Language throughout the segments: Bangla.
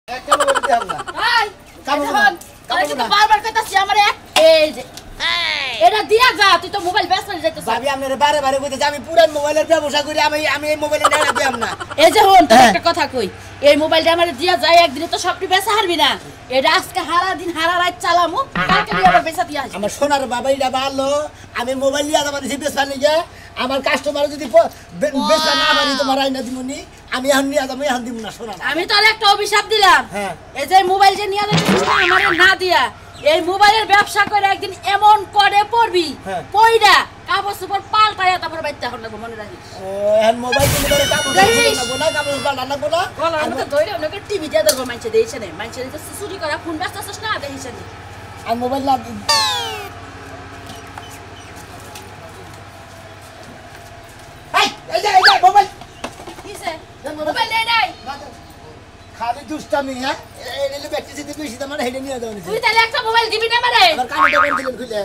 একটা মোবাইল দিলাম না এই কামড় না কামড় না বারবার কইতাছি আমার এই যে এটা দিয়া যা তুই তো মোবাইল ব্যস্ত হয়ে যাইতেছ ভাবি আপনারে বারে বারে কইতেছি আমি পুরান মোবাইলের ব্যবসা করি আমি এই মোবাইলে না দিলাম না এই যে হন একটা কথা কই এই মোবাইলটা আমার দিয়া যায় একদিনে তো সবটি বেচা হারবি না এটা আজকে হারা দিন হারা রাত চালামু কালকে দিয়ে আবার বেচা দিয়া আসি আমার সোনার বাবাইটা ভালো আমি মোবাইল নিয়ে আমার যে বেচা নিয়ে আমার কাস্টমার যদি বেচা না পারি তোমার আইনা দিমুনি আমি এখন নিয়ে যাবো এখন দিব না সোনা আমি তো একটা অভিশাপ দিলাম হ্যাঁ এই যে মোবাইল যে নিয়ে যাচ্ছিস না আমারে না দিয়া এই মোবাইলের ব্যবসা করে একদিন এমন করে পড়বি পয়ডা কাপড় সুপড় পাল্টায়া তারপর বাইতে এখন লাগবো মনে রাখিস ও এখন মোবাইল কিনে ধরে কাপড় লাগবো না কাপড় পাল্টা লাগবো না আমাকে ধরে ওনাকে টিভি দিয়ে দেবো মানুষে দিয়েছে না মানুষে তো চুরি করা ফোন ব্যস্ত আছিস না দেখিস না আর মোবাইল না এই যে মোবাইল কিসে মোবাইল নেই নাই খালি দুষ্টামি হ্যাঁ এই ব্যাটারি যদি বেশি তোমার হেডে নিয়ে দাও তুই তাহলে একটা মোবাইল দিবি না আমারে আবার কানে দোকান দিলেন খুলে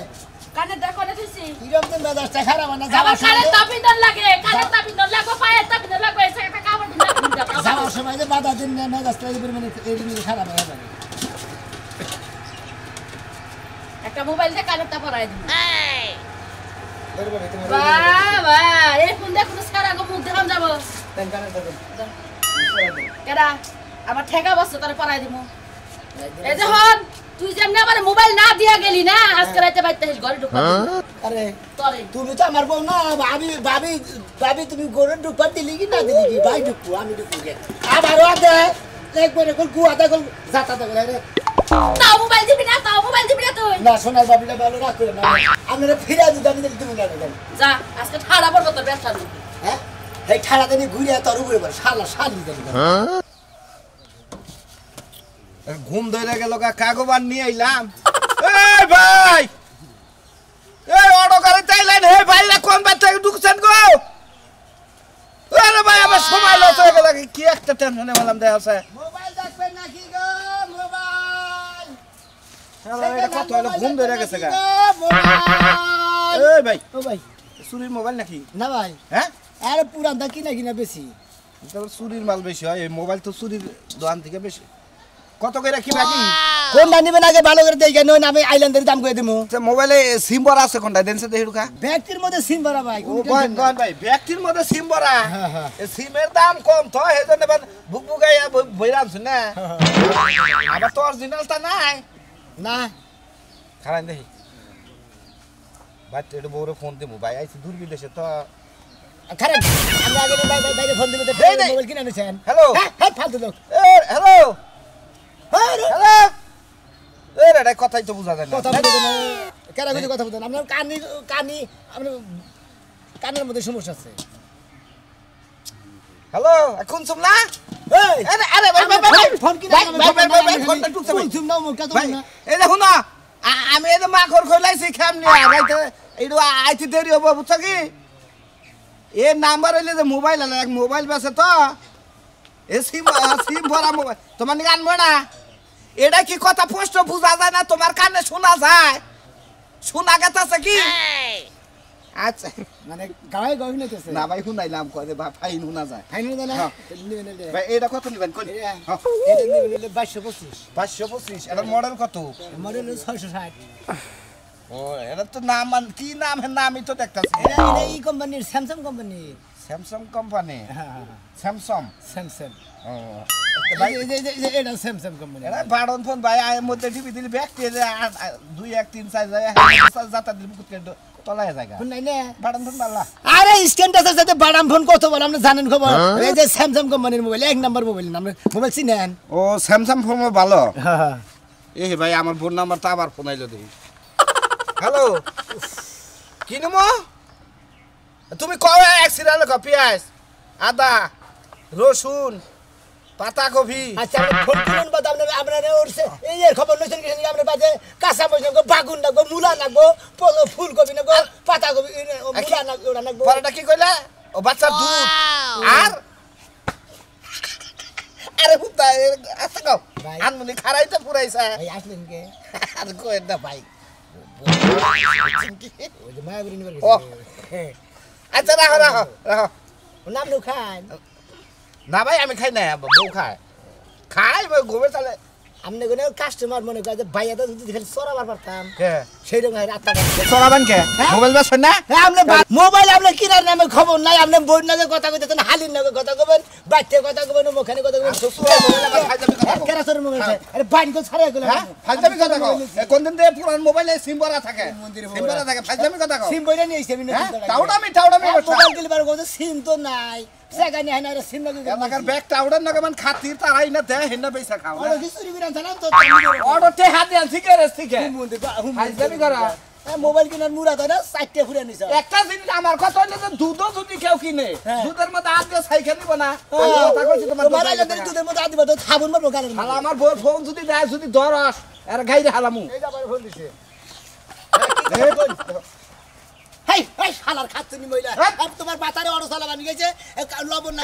কানে দেখো না তুই কিরকম মেজাজটা খারাপ না আমার কানে তাপিন্দর লাগে কানে তাপিন্দর লাগো পায়ে তাপিন্দর লাগো এসে একটা কাপড় দিন যাওয়ার সময় যে বাধা দিন না মেজাজটা এই খারাপ হয়ে যাবে একটা মোবাইল দিয়ে কানেরটা পরাই দিবি ধরবে তোমার বাবা এই ফোন দিয়ে কোনো সারা গো মুখ দেখাম যাব তেন কানে ধরবে কেডা আমার ঠেকা বসছে তারে পরাই দিমু এই যে হন তুই যেমনি আমার মোবাইল না দিয়া গেলি না আজকে রাতে বাইতে হেস ঘরে ঢুকবা আরে তোরে তুমি তো আমার বউ না ভাবি তুমি ঘরে ঢুকবা দিলি কি না দিলি কি ভাই ঢুকবো আমি ঢুকবো গে আবারও আদে একবারে কল গুয়াটা কল যাতা দে রে তাও মোবাইল দিবি না তুই না সোনার বাবিটা ভালো রাখ করে না আমরা ফিরা দিতে আমি তুমি না যা আজকে ঠাড়া পড়বো তোর ব্যবসা নিয়ে হ্যাঁ এই ঠাড়া দিনে ঘুরে তোর উপরে পড়ে শালি দেন ঘুম ধরে গেল কাগবান নিয়ে আইলাম এই ভাই এই অটো গাড়ি চাইলেন হে ভাইরা কোন বাচ্চা থেকে ঢুকছেন গো আরে ভাই আমার সময় লস হয়ে গেল কি একটা টেনশনে বললাম দেখা আছে মোবাইল দেখবেন নাকি গো মোবাইল এটা কত হলো ঘুম ধরে গেছে গা মোবাইল এই ভাই ও ভাই চুরির মোবাইল নাকি না ভাই হ্যাঁ আরে পুরান দা কিনা বেশি তাহলে চুরির মাল বেশি হয় এই মোবাইল তো চুরির দোকান থেকে বেশি কত করে কি বাকি কোন দাম নিবেন আগে ভালো করে দেখে নয় আমি আইল্যান্ডের দাম করে দেবো মোবাইলে সিম ভরা আছে কোনটা দেনছে দেখি ঢুকা ব্যক্তির মধ্যে সিম ভরা ভাই ও গন ভাই ব্যক্তির মধ্যে সিম ভরা এই সিমের দাম কম তো হেজন্য বাদ বুকবুকাইয়া বইরা আনছ না আবার তো অরিজিনালটা নাই না খারাপ দেখি ভাই এটা বউরে ফোন দিমু ভাই আইছি দূর বিদেশে তো খারাপ আমি আগে বাইরে ফোন দিতে মোবাইল কিনে আনেছেন হ্যালো হ্যাঁ ফালতু লোক হ্যালো হ্যালো এই রে কথাই তো বুঝা যায় না কথা বলতে না কেন কিছু কথা বলতেন আপনার কানি আপনার কানের মধ্যে সমস্যা আছে হ্যালো এখন শুনলা এই আরে আরে ভাই ভাই ফোন কিনে ভাই ফোনটা টুকছে ভাই শুন নাও মুখটা তো ভাই না এই দেখুন না আমি এই যে মাখর খইলাইছি খামনি রাইতে এইটু আইতে দেরি হবো বুঝছ কি এ নাম্বার হইলে যে মোবাইল আলা এক মোবাইল বেছে তো এ সিম ভরা মোবাইল তোমার নিকে আনবো না এটা কি কথা স্পষ্ট বোঝা যায় না তোমার কানে শোনা যায় শোনা গেছে কি আচ্ছা মানে গায়ে গই নিতেছে না ভাই শুনাইলাম কয় যে ফাইন শোনা যায় ফাইনাল না নিবেন ভাই এটা কত নিবেন কই এটা নিবেন 2225 525 এর মডেল কত মডেল 660 ও এটা তো নাম কি নাম এর নামই তো দেখতাছি এটা এই কোম্পানির স্যামসাং কোম্পানি স্যামসাং কোম্পানি হ্যাঁ স্যামসাং স্যামসাং ও ভাই এটা স্যামসাং কোম্পানি এটা বাড়ন ফোন ভাই আয় মধ্যে টিভি দিলি ব্যাগ দিয়ে 2 1 3 4 যায় যাতা দিলি মুকুট কেন তলায় জায়গা ফোন নাই না বাড়ন ফোন বালা আরে স্ক্যান টাচের সাথে বাদাম ফোন কত বল আপনি জানেন খবর এই যে স্যামসাং কোম্পানির মোবাইল এক নাম্বার মোবাইল নাম মোবাইল চিনেন ও স্যামসাং ফোন ভালো হ্যাঁ হ্যাঁ এই ভাই আমার ফোন নাম্বারটা আবার ফোন আইলো দেখি হ্যালো কি নমো তুমি কবে অ্যাক্সিডেন্ট পেঁয়াজ আদা রসুন পাতা কফি আচ্ছা ফোন করুন বাদ আপনারা উঠছে এই এর খবর লইছেন কি আমরা বাজে কাঁচা মরিচ লাগবো বাগুন লাগবো মূলা লাগবো ফুলকপি লাগবো পাতা কপি মূলা লাগবো ওটা লাগবো পরেটা কি কইলা ও বাচ্চার দুধ আর আরে হুতা আচ্ছা গাও আনমনি খারাইতে পুরাইছে ভাই আসলেন কে আর কই না ভাই ওই যে মায়াবুরি নিবার ও গেছে আচ্ছা রাখো রাখো রাখো নাম নো খান না ভাই আমি খাই না বউ খায় খাই ঘুমে চলে আমনে কোন কাস্টমার মনে করে যে ভাইয়া তো যদি খালি চড়াবার পারতাম কে সেই রকম রাতটা চলাবেন কে মোবাইল বেচছেন না হ্যাঁ আপনি মোবাইল আপনি কিনার নামে খবর নাই আপনি বই নামে কথা কইতেছেন হালির নামে কথা কবেন বাইতে কথা কবেন মুখানে কথা কবেন কেরা তোর মোবাইল আরে বাইন কো ছাড়া গেল ফালতামি কথা কও কোন দিন দিয়ে পুরান মোবাইলে সিম ভরা থাকে সিম ভরা থাকে ফালতামি কথা কও সিম বইরা নিয়ে এসে আমি টাউডামি মোবাইল দিলবার কথা সিম তো নাই সেখানে হয় না সিম লাগে এলাকার ব্যাগ টাউডার না কেমন খাতির তারাই না দেয় হেন্না পয়সা খাও ওরা কি চুরি করে জানেন তো অটো তে হাতে আনছি কে রে থেকে ফালতামি করা মোবাইল কিনার মুরাদ হয় না 4টা ফুরা নিছ একটা জিনিস আমার কথা হইলো যে দুধও যদি কেউ কিনে দুধের মধ্যে আর দিয়ে সাইকেল নিব না ওই কথা কইছি তোমার দুধের মধ্যে আদিবা তো সাবুন মারবো গালের শালা আমার বউ ফোন যদি দেয় যদি ধরস আর গাইরে হালামু এই যাবার ফোন দিছে হেই হেই শালার খাচ্ছনি মহিলা আর তোমার বাতারে অটো চালাবানি গেছে লবণ না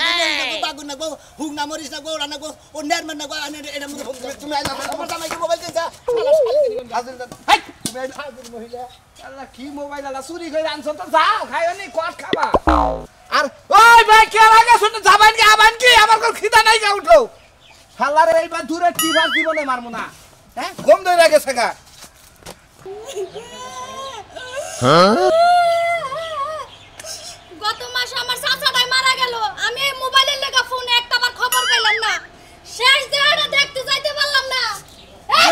বাগুন না হুক না মরিস না গোড়া না ও নেরমান না এটা মধ্যে ফোন তুমি আইলা তোমার জামাইকে মোবাইল দিছা হেই তুমি আইলা হাজির মহিলা আল্লাহ কি মোবাইল আলা চুরি করে আনছ তো যাও খাইও নি কট খাবা আর ওই ভাই কে লাগে শুনে যাবেন কি আবান কি আমার কোন খিদা নাই গা উঠো শালার এইবার দূরে টিভার জীবনে মারমু না হ্যাঁ ঘুম ধরে গেছে গা গত মাসে আমার চাচাটাই মারা গেল আমি এই মোবাইলের লেগা ফোনে একটাবার খবর পেলাম না শেষ দেহটা দেখতে যাইতে পারলাম না এই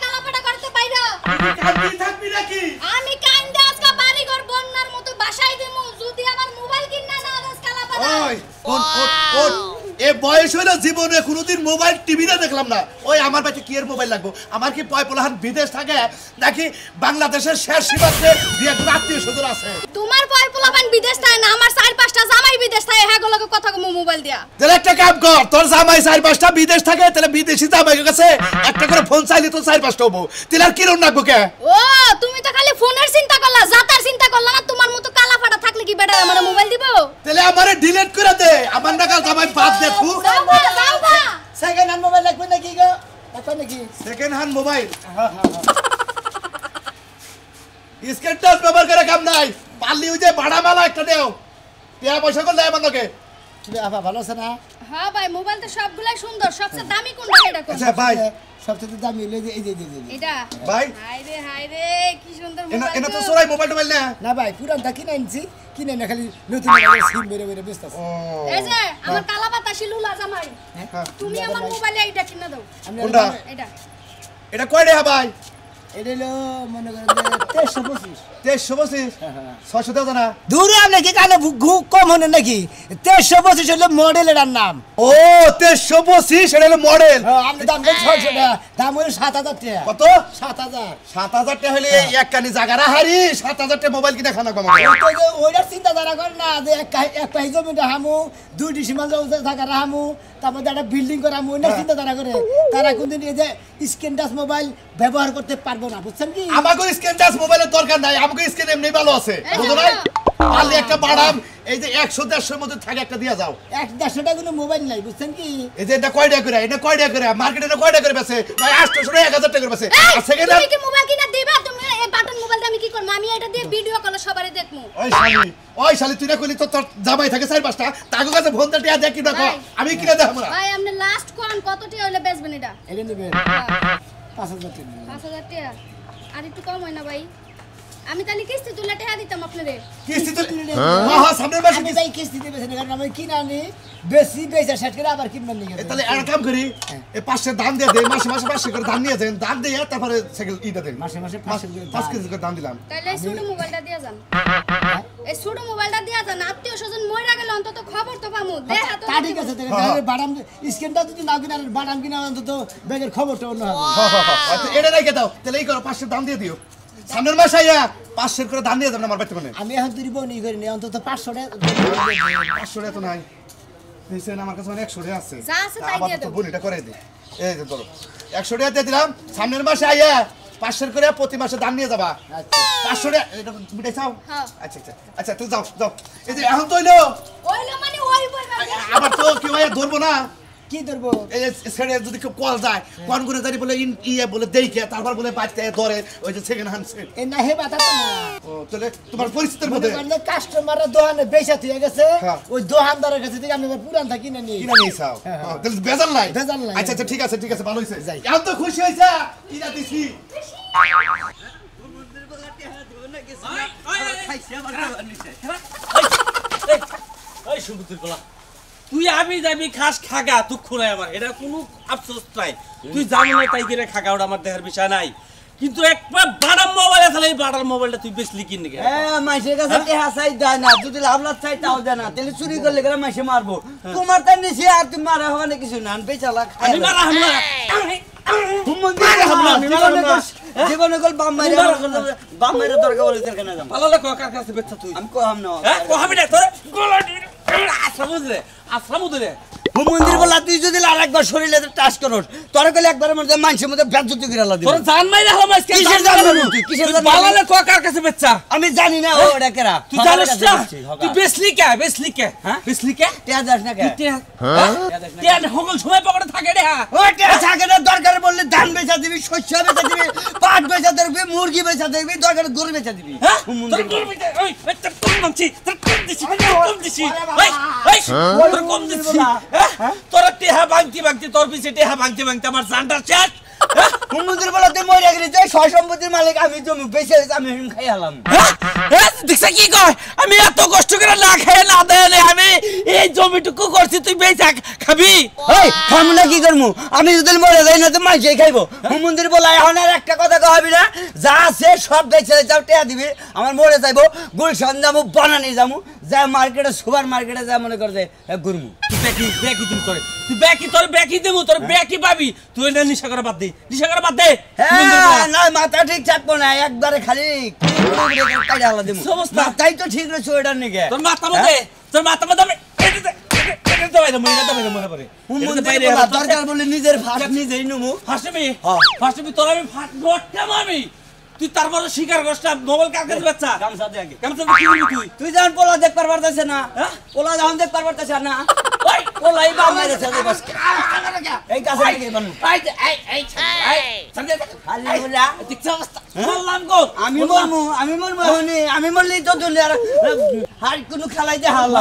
কালাপাটা করতে বাইরা কাঁদবি থাকবি নাকি আমি কাইন্দা আজকে বাড়ি ঘর বন্যার মতো বাসায় দেমু যদি আমার মোবাইল কিনা না আজ কালাপাটা ওই ওট এ বয়স হইলো জীবনে কোনোদিন মোবাইল টিভিতে দেখলাম না ওই আমার বাড়িতে কি এর মোবাইল লাগবো আমার কি পয়পলাহান বিদেশ থাকে নাকি বাংলাদেশের শেষ সীমান্তে দিয়ে আত্মীয় স্বজন আছে তোমার পয়পলাবান বিদেশ থাকে না আমার 4-5টা জামাই বিদেশ থাকে হ্যাগোলকে কথা কম মোবাইল দিয়া তাহলে একটা কাম কর তোর জামাই 4-5টা বিদেশ থাকে তাহলে বিদেশি জামাইয়ের কাছে একটা করে ফোন চাইলে তো 4-5টা হবো তাহলে আর কিরণ রাখবো কে ও তুমি তো খালি ফোনের চিন্তা করলা জাতার চিন্তা করলা না তোমার মতো কালাপাটা থাকলে কি বেটা আমার মোবাইল দিবো তাহলে আমারে ডিলিট করে দে আমার নাকা জামাই বাদ দে তুই যাও বা সেকেন্ড হ্যান্ড মোবাইল লাগবে নাকি গো লাগবে নাকি second hand mobile screen touch ব্যবহার করে কাম নাই পারলি ওই যে ভাড়া মালা একটা দেও টিয়া পয়সা করে দেয় আমাকে কি আপা ভালো আছে না হ্যাঁ ভাই মোবাইল তো সবগুলাই সুন্দর সবচেয়ে দামি কোনটা এটা কোন আচ্ছা ভাই সবচেয়ে দামি হলো এই যে এটা ভাই হায় রে কি সুন্দর মোবাইল এনা তো সরাই মোবাইল টোবাইল না না ভাই পুরানটা কিনে আনছি কিনে না খালি নতুন মোবাইল সিম বেরে বেরে ব্যস্ত আছে এই যে আমার কালাপাতা শিলুলা জামাই তুমি আমার মোবাইলে এইটা কিনা দাও কোনটা এটা এটা কয় টাকা ভাই এটা হলো মনে করেন 1325 2325 600 দাও না দূরে আপনি কি কানে কম হনে নাকি 1325 হলো মডেল এটার নাম ও 2325 এটা হলো মডেল আপনি দাম বলেন 600 টাকা দাম হলো 7000 টাকা কত 7000 7000 টাকা হলে এক কানি জায়গা হারি 7000 টাকা মোবাইল কিনা খানা কমাবো ওইটার চিন্তা ধারা করে না যে এক পাহি জমিটা হামু দুইটি সীমা জায়গা রাহামু তারপর একটা বিল্ডিং করে হামু ওইটার চিন্তা ধারা করে তারা কোনদিন এই যে স্ক্রিন টাচ মোবাইল ব্যবহার করতে পারবো না বুঝছেন কি আমাকে স্ক্রিন টাচ মোবাইলের দরকার নাই আমাকে স্ক্রিন এমনি ভালো আছে বুঝো নাই পারলে একটা বাড়াম এই যে 100-150 এর মধ্যে থাকে একটা দিয়া যাও 150 টাকা কোনো মোবাইল নাই বুঝছেন কি এই যে এটা কয়টা করে এটা কয়টা করে মার্কেটে এটা কয়টা করে বেচে ভাই 800 টাকা 1000 টাকা করে বেচে আর সেকেন্ড তুমি কি মোবাইল কিনা দিবা তুমি এই বাটন মোবাইলটা আমি কি করব আমি এটা দিয়ে ভিডিও কলে সবারই দেখমু ওই শালি তুই না কইলি তো তোর জামাই থাকে 4-5টা তাগো কাছে ফোন দিয়ে দেখ কি দেখো আমি কিনে দেখ আমরা ভাই আপনি লাস্ট কোন কত টাকা হইলে বেচবেন এটা এটা নেবেন 5000 টাকা 5000 টাকা আর একটু কম হয় না ভাই আমি তাহলে কিস্তি তুলে টাকা দিতাম আপনারে কিস্তি তো হ্যাঁ সামনের মাসে আমি তাই কিস্তি দিবে না কারণ আমি কিনা আনি বেশি বেচা সেট করে আবার কিনবেন নিয়ে তাহলে এক কাম করি এই 500 দাম দিয়ে দে মাসে মাসে 500 করে দাম নিয়ে দেন দাম দিয়ে তারপরে সাইকেল ইটা দেন মাসে মাসে 5 কেজি করে দাম দিলাম তাহলে ছোট মোবাইলটা দিয়ে যান এই ছোট মোবাইলটা দিয়ে যান আত্মীয় স্বজন মইরা গেলে অন্তত খবর তো পামু দেখা তো তা ঠিক আছে তাহলে বাদাম স্ক্রিনটা যদি না কিনা বাদাম কিনা অন্তত ব্যাগের খবরটা অন্য হবে আচ্ছা এটা রেখে দাও তাহলে এই করো 500 দাম দিয়ে দিও সামনের মাসে আইয়া 500 করে দাম দিয়ে দেন আমার বাড়িতে কোনে আমি এখন তুই বনি করি নি অন্তত 500 টাকা 500 টাকা তো নাই দিছেন আমার কাছে 100 টাকা আছে যা আছে তাই দিয়ে দাও বনিটা করে দে এই যে ধরো 100 টাকা দিয়ে দিলাম সামনের মাসে আইয়া 500 করে প্রতি মাসে দাম নিয়ে যাবা আচ্ছা 500 টাকা এটা মিটাই চাও হ্যাঁ আচ্ছা আচ্ছা আচ্ছা তুই যাও যাও এই যে এখন তো হইলো ওইলো মানে ওই বই আবার তো কি ভাই ধরবো না কি ধরবো এই ছেড়ে যদি কেউ কল যায় কোন করে জানি বলে ইয়ে বলে দেখে তারপর বলে বাঁচতে ধরে ওই যে সেকেন্ড হ্যান্ড সেট এ না হে বাতা তো না ও তাহলে তোমার পরিস্থিতির মধ্যে মানে কাস্টমাররা দোকানে বেচা দিয়ে গেছে ওই দোকানদারের কাছে থেকে আমি পুরান থাকি না নি কিনা নিয়ে চাও তাহলে বেজাল নাই আচ্ছা আচ্ছা ঠিক আছে ভালো হইছে যাই এত তো খুশি হইছে কিনা দিছি তুই আমি যাবি খাস খাগা তুই খুনাই আমার এটা কোনো আফসোস নাই তুই জানি না তাই করে খাগা ওটা আমার দেহের বিষয় নাই কিন্তু একবার বাড়ার মোবাইল আছে এই বাড়ার মোবাইলটা তুই বেশলি কিন নাকি মাইসের কাছে টেহা চাই দেয় না যদি লাভ লাভ চাই তাও দেয় না তাহলে চুরি করলে গেলে মাইসে মারবো তোমার তার নিচে আর তুমি মারা হবে না কিছু না বেচালা আমি মারা হাম না জীবনে কল বাম মাইরা দরকার বলে তোর কেন যাম ভালো লাগো কার কাছে বেচছ তুই আমি কহাম না হ্যাঁ কহাবি না তোর গোলা আশ্রম দে মন্দির বলা তুই যদি আর একবার শরীরে টাচ করস তোর কইলে একবারের মধ্যে মানুষের মধ্যে বেজ্জতি করে আলা দিবি তোর জান মাইরা হলো আজকে কিসের জান মারু তুই কিসের জান ভালো লাগো কার কাছে বেচছা আমি জানি না ওটা কেরা তুই জানিস না তুই বেচলি কে হ্যাঁ বেচলি কে টিয়া দাস না কে টিয়া হগল সময় পকেটে থাকে রে ওই টিয়া থাকে না দরকার বললে ধান বেচা দিবি শস্য বেচা দিবি পাট বেচা দিবি মুরগি বেচা দিবি দরকার গরু বেচা দিবি হ্যাঁ তোর গরু বেচা ওই তোর কম দিছি তোর কম দিছি হ্যাঁ তোর টিহা ভাঙতি তোর পিছে টিহা ভাঙতি আমার জানটা শেষ মন্দির বলা তুই মরে গেলি তুই সয় সম্পত্তির মালিক আমি জমি বেচে আমি খাই আলাম হ্যাঁ দেখছ কি কয় আমি এত কষ্ট করে না খেয়ে না দেয় আমি এই জমিটুকু করছি তুই বেচা খাবি এই খামু কি করমু আমি যদি মরে যাই না তো মাইসে খাইবো মন্দির বলা এখন আর একটা কথা কহাবি না যা আছে সব বেচে যাও টেয়া দিবি আমার মরে যাইবো গুলশান যাবো বানানি যাবো যা মার্কেটে সুপার মার্কেটে যা মনে করে ঘুরমু তোর ব্যাকি দেবো তোর ব্যাকি পাবি তুই না নিশা করে বাদ দে হ্যাঁ না মাথা ঠিক থাকবো না একবারে খালি মাথাই তো ঠিক রয়েছে ওইটার নিকে তোর মাথা মধ্যে দরকার বলে নিজের ভাত নিজেই নেবো ফার্স্টে তোর আমি ফাট আমি তুই তারপরে স্বীকার করছ না মোবাইল কার কাছে বাচ্চা গামছা দে আগে গামছা কি করবি তুই যখন পোলা দেখ পারবারতেছ না পোলা যখন দেখ পারবারতেছ না ওই পোলাই বাম মেরেছে বাস এই কাছে থেকে বানু খালি বলা দেখছ অবস্থা বললাম গো আমি মরলি তো দুনিয়া আর কোনো খেলাই দে হাল্লা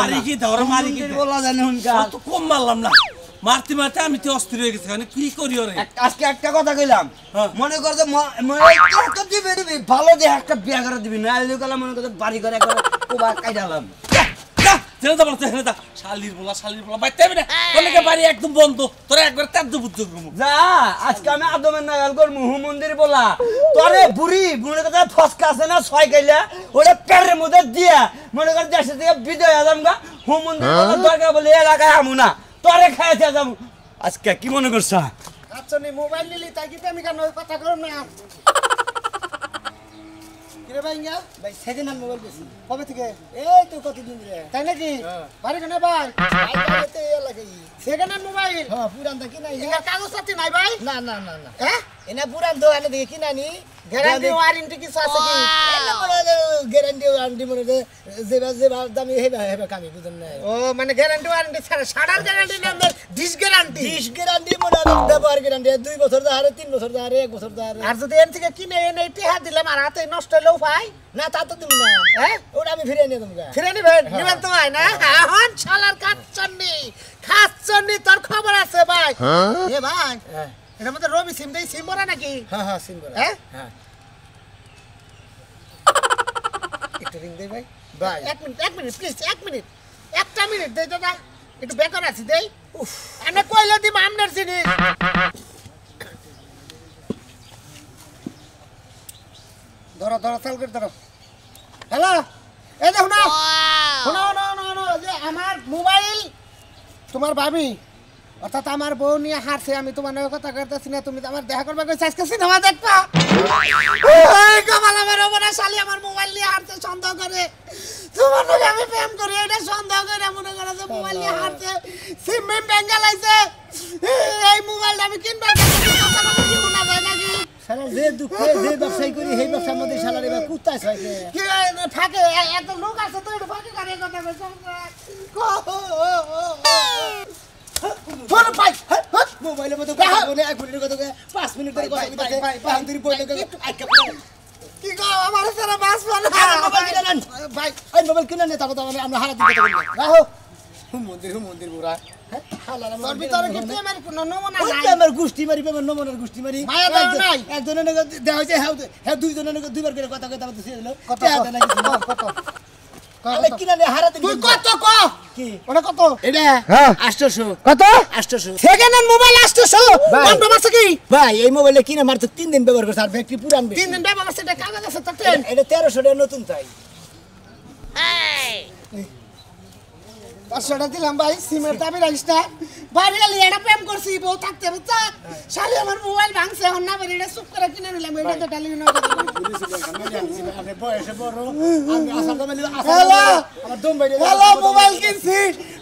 মারি কি পোলা জানে হুনকা তো কম মারলাম না মারতে আমি তো অস্থির হয়ে গেছি মানে কি করি ওরে আজকে একটা কথা কইলাম মনে কর যে তো দিবি ভালো দে একটা বিয়া করে দিবি না এলো কলা মনে কর বাড়ি করে একবার কোবা কাইডালাম শালির বলা বাইতে হবে না তোকে বাড়ি একদম বন্ধ তোরা একবার তাদ্য বুদ্ধ করবো যা আজকে আমি আদমের নাগাল করবো মন্দির বলা তোরে বুড়ি মনে কর ফসকা আছে না ছয় কাইলা ওটা পেটের মধ্যে দিয়া মনে কর দেশে থেকে বিদায় আদাম গা মন্দির দরকার বলে এলাকায় আমু না তোরে খাইতে যাবো আজকে কি মনে করছ আচ্ছা নি মোবাইল নিলি তাই কি আমি কেন কথা করব না কিরে ভাইঙ্গা ভাই সেকেন্ড হ্যান্ড মোবাইল বেশি কবে থেকে এই তো কতদিন রে তাই নাকি বাড়ি কেন ভাই বাইতে লাগাই সেকেন্ড হ্যান্ড মোবাইল হ্যাঁ পুরান দা কি নাই এর কাগজ সাথে নাই ভাই না হ্যাঁ এনা পুরান দোকানে দেখি কি নানি গ্যারান্টি ওয়ারেন্টি কি আছে কি এলা বড় গ্যারান্টি ওয়ারেন্টি মনে যেবা দামি হেবা কামি বুঝেন না ও মানে গ্যারান্টি ওয়ারেন্টি ছাড়া সাড়ার গ্যারান্টি না ডিশ গ্যারান্টি মনে ব্যবহার গ্যারান্টি 2 বছর ধরে 3 বছর ধরে 1 বছর ধরে আর যদি এর থেকে কিনে এনে টেহা দিলাম আর হাতে নষ্ট হলেও ভাই না তা তো তুমি না হ্যাঁ ওটা আমি ফিরে নিয়ে দেবো ফিরে নিবেন নিবেন তো ভাই না এখন শালার খাচ্ছন্নি তোর খবর আছে ভাই এ ভাই এর মধ্যে রবি সিম দেই সিম ভরা নাকি হ্যাঁ সিম ভরা হ্যাঁ একটু রিং দেই ভাই এক মিনিট প্লিজ একটা মিনিট দেই দাদা একটু বেকার আছি দেই উফ আমি কইলা দিম আমনের জিনিস ধরো চাল করে ধরো হ্যালো এই দেখো না শোনো যে আমার মোবাইল তোমার ভাবি অর্থাৎ আমার বউ নিয়ে হারছে আমি তোমার কথা করতেছি না তুমি আমার দেখা করবে কইছ আজকে সিনেমা দেখবা ওই কমাল আমার ওপরে শালি আমার মোবাইল নিয়ে হারছে সন্দেহ করে তোমার লগে আমি প্রেম করি এটা সন্দেহ করে মনে করে যে মোবাইল নিয়ে হারছে সিম মেম বেঙ্গালাইছে এই মোবাইলটা আমি কিনবা কথা বলে কি মনে যায় নাকি শালা যে দুঃখে যে ব্যবসায় করি সেই ব্যবসার মধ্যে শালার এবার কুত্তায় হয় কি থাকে এত লোক আছে তো এটা ফাঁকে করে কথা কইছ কোন পাই মোবাইলের মতো কথা বলে 1 মিনিটের কথা 5 মিনিট ধরে কথা বলতে বাহাদুরি বইলে আইকা কি গো আমার সারা বাস বলে মোবাইল কিনে নেন ভাই এই মোবাইল কিনে নে তারপর আমরা হারা দিন কথা বলবো রাখো মন্দির বুড়া তোর ভিতরে কি প্রেমের কোনো নমুনা নাই আমার গুষ্টি মারি পেমের নমনের গুষ্টি মারি মায়া দাও নাই একজনের দেওয়া হয়েছে হ্যাঁ দুইজনের দুইবার করে কথা কথা বলতে ছিল কত কত আরে কিনা নে হারা দিন তুই কত ক কি ওটা কত এটা হ্যাঁ 800 কত 800 সেকেন্ড হ্যান্ড মোবাইল 800 ভাই। কোনটা মাসে কি ভাই এই মোবাইলে কিনে মাত্র 3 দিন ব্যবহার করছ আর ব্যাটারি পুরান বেশি 3 দিন ব্যবহার করছে এটা কাগজ আছে তাতে এটা 1300 টাকা নতুন তাই 500 টাকা দিলাম ভাই সিমের দাবি রাখিস না বাইরে গেলে এটা প্রেম করছি বউ থাকতে বুঝছা শালি আমার মোবাইল ভাঙছে এখন না বেরিয়ে এটা চুপ করে কিনে নিলাম এটা তো ডালি না আপনি বয়সে বড় আমি আসার দমে হ্যালো আমার দম বাইরে হ্যালো মোবাইল কিনছি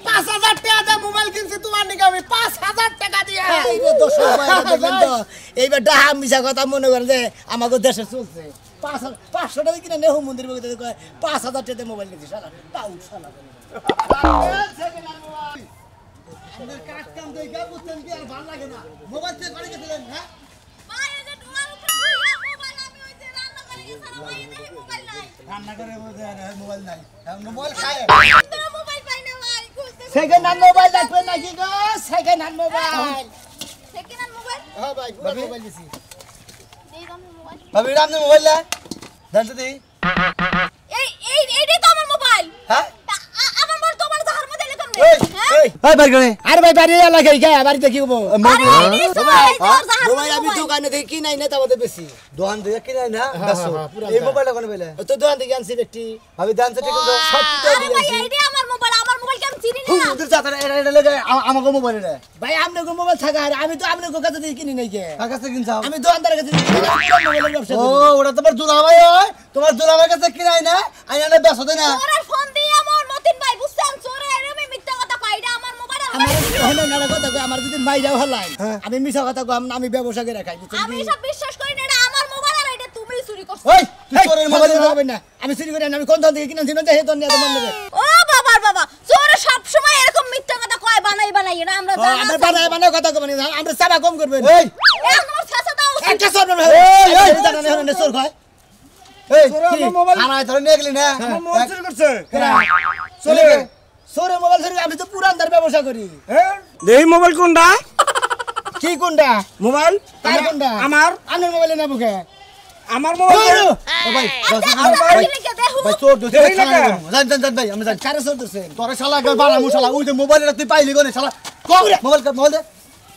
5000 টাকা দিয়ে মোবাইল কিনছি তোমার নিকে আমি 5000 টাকা দিয়ে এই যে দর্শক ভাই দেখেন তো এইবার ডাহা মিছা কথা মনে করেন যে আমাদের দেশে চলছে 500 টাকা কিনে নেহ মন্দির বলতে কয় 5000 টাকা মোবাইল নিয়েছি শালা তাও শালা আমাদের কাজ কাম দেখা বুঝতেন কি আর ভালো লাগে না মোবাইল থেকে করে গেছিলেন হ্যাঁ রান্না করে মোবাইল নাই মোবাইল খায় সেকেন্ড হ্যান্ড মোবাইল লাগবে নাকি গো সেকেন্ড হ্যান্ড মোবাইল হ্যাঁ ভাই পুরো মোবাইল দিছি ভাবি রামনে মোবাইল না জানতে দেই হ্যাঁ এই ভাই করে আরে ভাই বাড়ি এলাকায় গিয়ে বাড়িতে কি হবো মোবাইল আমি দোকানে থেকে কিনাই না তাতে বেশি দোকান থেকে কিনে না হ্যাঁ, বেশো হ্যাঁ, পুরা এই দাম। মোবাইলটা কোন বেলে তো দোকান থেকে আনছি একটি ভাবি দানতে ঠিক আছে সব কিছু দিয়ে আনছি হুজুর জাতা এটা লাগে আমাকে মোবাইল রে ভাই আপনাকে মোবাইল থাকা আর আমি তো আপনাকে কাছে দিয়ে কিনি নাই কে কার কাছে কিনছাও আমি দোকানদারের কাছে দিয়ে কিনি না, পুরো মোবাইলের ব্যবসা ও করি। ওটা তোমার দুলাভাই হয় তোমার দুলাভাই কাছে কিনাই না আইনা বেচো দেই না আমার ওখানে নানা কথা কই, আমার যদি মাইরাও হলাই আমি মিছা কথা কই আমি ব্যবসা করে রাখাই বুঝছেন আমি কি? সব বিশ্বাস করি না এটা আমার মোবাইল আর এটা তুমি চুরি করছো ওই তুই চোরের মোবাইল মোবাইল হবে না আমি চুরি করে আনি, আমি কোন দোকান থেকে কিনেছি না হে দোকান নিয়ে তোমার নেবে ও বাবার বাবা চোরে সব সময় এরকম মিথ্যা কথা কয় বানাই এটা আমরা জানা আমরা বানায় বানায় কথা কই আমরা চাবা কম করবেন এই এখন তোমার ছেঁচা দাও একটা সব না এই, এই। জানা না চোর খায় এই কি? মোবাইল আনাই ধরে নিয়ে গেলি না মোবাইল চুরি করছে চলে চোরে মোবাইল চুরি আমি তো পুরানদার ব্যবসা করি এই মোবাইল কোনটা কি কোনটা মোবাইল কার কোনটা আমার আপনার মোবাইলে না বুকে আমার মোবাইল ও ভাই ভাই দেখো ভাই চোর দুই জান ভাই আমি জান কারে চোর ধরছেন তোরে শালা গা বালা মুশালা ওই যে মোবাইলটা তুই পাইলি গনে শালা মোবাইল দে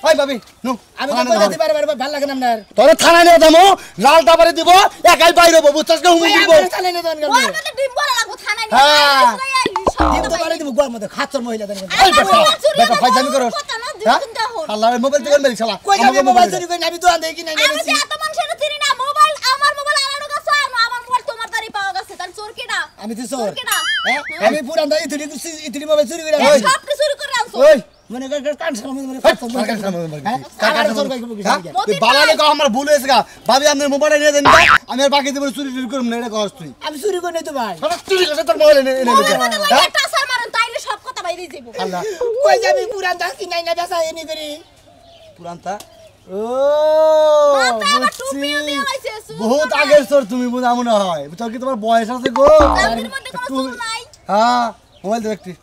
ওই ভাবি নো আমি তো কইতে পারে পারে ভালো লাগে না আপনার তোরে থানায় নিয়ে যাবো লাল টাবারে দিব একাই বাইরে হবো বুঝছস কে হুমকি ভাই দিব আমরা চালাই না দোকান ওর করবে মধ্যে ডিম বড় লাগবো থানায় হ্যাঁ। দিন তো পারে দিব গোয়ার মধ্যে খাচ্চর মহিলা দেন এই বেটা ফাইজানি করস হ্যাঁ শালা মোবাইল থেকে মেরি শালা কই যাবে মোবাইল চুরি করে আমি দোকান থেকে কিনে আমি এনেছি যে এত মানুষের চিনি না মোবাইল আমার মোবাইল আমার কাছে আমার মোবাইল তোমার দাঁড়ি পাওয়া গেছে তার চোর কেডা আমি তো চোর কেডা হ্যাঁ? আমি পুরান ইতুরি মোবাইল চুরি করে ওই। আনছি। সব কিছু চুরি করে আনছো ওই মনে কর কান সামনে মনে কার কর কার সামনে মারবি? হ্যাঁ? কার কার কার চোর সামনে? কই কই হ্যাঁ? কই তুই বালালে কও আমার ভুল হয়েছে গা ভাবি আপনি মোবাইল নিয়ে দেন গা, আমি আর বাকি দিব চুরি চুরি করব না এটা কস তুই আমি চুরি করে নাই তো ভাই শালা চুরি করছ তোর মোবাইল এনে এনে মোবাইলের দে। মধ্যে হ্যাঁ? একটা আসার মারেন তাইলে সব কথা বাইরে যাবো আল্লাহ কই যাবি পুরান দা কিনাই না বেচা এনি করি পুরানটা ও মাথায় আবার বুঝছি। টুপিও দিয়ে লাইছে বহুত আগের চোর তুমি বুঝা মনে হয় তোর কি তোমার বয়স আছে গো তাদের মধ্যে কোনো চোর নাই হ্যাঁ মোবাইল দে একটি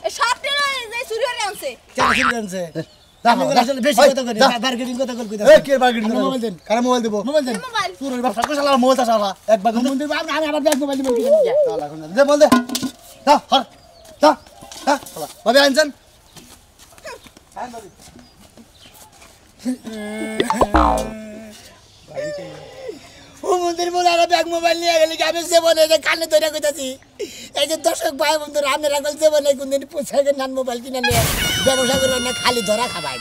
এই সব টেরা যে চুরি করে আনছে কেন চুরি আনছে আমি দেখো, আসলে বেশি কথা করি বার্গেনিং কথা কই এই কে বাগড়ি আমার মোবাইল দেন কার মোবাইল দেব মোবাইল দেন মোবাইল তোর ওই ব্যবসা করে শালা মোবাইল তা শালা এক বাগ মন্দির আমি আবার ব্যাগ মোবাইল দিব কিনে নিয়ে শালা কোন দে বল দে দা হর দা দা শালা ভাবি আনছেন ও মন্দির বলে আর ব্যাগ মোবাইল নিয়ে গেলি আমি জীবনে যে কানে ধরে কইতাছি এই যে দর্শক ভাই বন্ধুরা আপনারা বলতে জীবনে কোনদিন সেকেন্ড হ্যান্ড মোবাইল কিনে নিয়ে ব্যবসা করে না খালি ধরা খাবাই